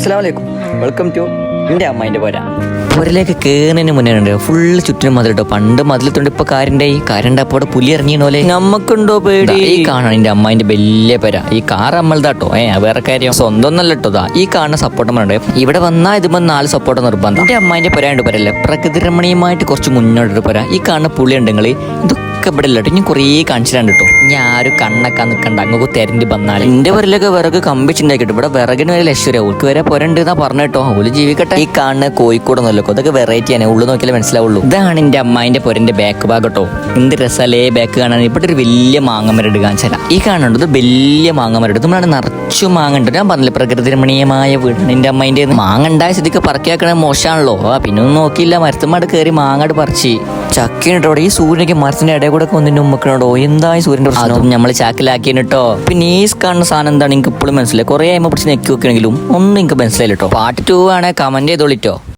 അസ്സലാമലൈക്കും, welcome to എൻ്റെ അമ്മേൻ്റെ പോരാ. പുരയിലേക്ക് കേറുന്നതിന് മുന്നേ ഉണ്ട് ഫുള്ള് ചുറ്റിനും മതിലിട്ടോ. പണ്ട് മതിലത്തോണ്ട് ഇപ്പൊ കാരൻ്റെ അപ്പോൾ പുലി ഇറങ്ങിയോലെ നമുക്കുണ്ടോ പേടി. ഈ കാണാൻ എന്റെ അമ്മായിന്റെ വലിയ പേര. ഈ കാർ അമ്മൾതാട്ടോ. വേറെ കാര്യം സ്വന്തം ഒന്നല്ല കേട്ടോ. ഈ കാണുന്ന സപ്പോർട്ട് ഇവിടെ വന്നാൽ ഇതുമ്പോൾ 4 സപ്പോർട്ട് നിർബന്ധം. എന്റെ അമ്മായിന്റെ പുരയുണ്ട് പോരല്ലേ, പ്രകൃതി രമണീയമായിട്ട് കുറച്ച് മുന്നോട്ട് പോരാ. ഈ കാണുന്ന പുളി ഉണ്ടെങ്കിൽ ഇതൊക്കെ ഇവിടെ ഇല്ലട്ടോ. ഞാൻ കുറേ കാണിച്ചിട്ടുണ്ട് കേട്ടോ. ഞാൻ ആരും കണ്ണൊക്കെ നിൽക്കണ്ട, അങ്ങ് തെരഞ്ഞു വന്നാൽ എന്റെ പുരയിലൊക്കെ വിറക് കമ്പിച്ചുണ്ടാക്കിട്ടോ. ഇവിടെ വിറകിന് വരെ ലക്ഷ്യം ഓൾക്ക് വരെ പുരണ്ട് എന്നാ പറഞ്ഞിട്ടോ. ഓല് ജീവിക്കട്ടെ. ഈ കാണുന്ന കോഴിക്കോട് നല്ലല്ലോ, അതൊക്കെ വെറൈറ്റി ആണ്. ഉള്ളു നോക്കിയാലേ മനസ്സിലാവുള്ളൂ. ഇതാണ് എന്റെ അമ്മായിന്റെ പുരന്റെ ബാക്ക് ഭാഗം കേട്ടോ. എന്ത് രസമല്ലേ ബാക്ക് കാണാൻ. ഇവിടെ ഒരു വലിയ മാങ്ങമരട് കാണിച്ചാൽ ഈ കാണുന്നത് വലിയ മാങ്ങമരട്. നമ്മളാണ് നിറച്ചു മാങ്ങ ഉണ്ട്. ഞാൻ പറഞ്ഞില്ലേ പ്രകൃതി രമണീയമായ വീട് എന്റെ അമ്മായിന്റെ. മാങ്ങ ഉണ്ടായ സ്ഥിതിക്ക് പറക്കിയാക്കണ മോശമാണല്ലോ. പിന്നെ ഒന്നും നോക്കിയില്ല, മരത്തുമാട് കയറി മാങ്ങാട് പറിച്ച് ചക്കിട്ടോ. ഈ സൂര്യനൊക്കെ മരത്തിന്റെ ഇടയിൽ കൂടെ ഒന്നിന്റെ ഉമ്മക്കണോടോ. എന്തായി സൂര്യന്റെ പ്രശ്നം നമ്മൾ ചാക്കിലാക്കിട്ടോ. പിന്നെ ഈ കാണുന്ന സാധനം എന്താണ് എനിക്ക് ഇപ്പോഴും മനസ്സിലായി. കുറെ ആയപ്പോൾ പിടിച്ച് നെക്കി വെക്കണെങ്കിലും ഒന്നും എനിക്ക് മനസ്സിലായില്ലോ. പാർട്ട് 2 ആണ്, കമന്റ് ചെയ്തോളിട്ടോ.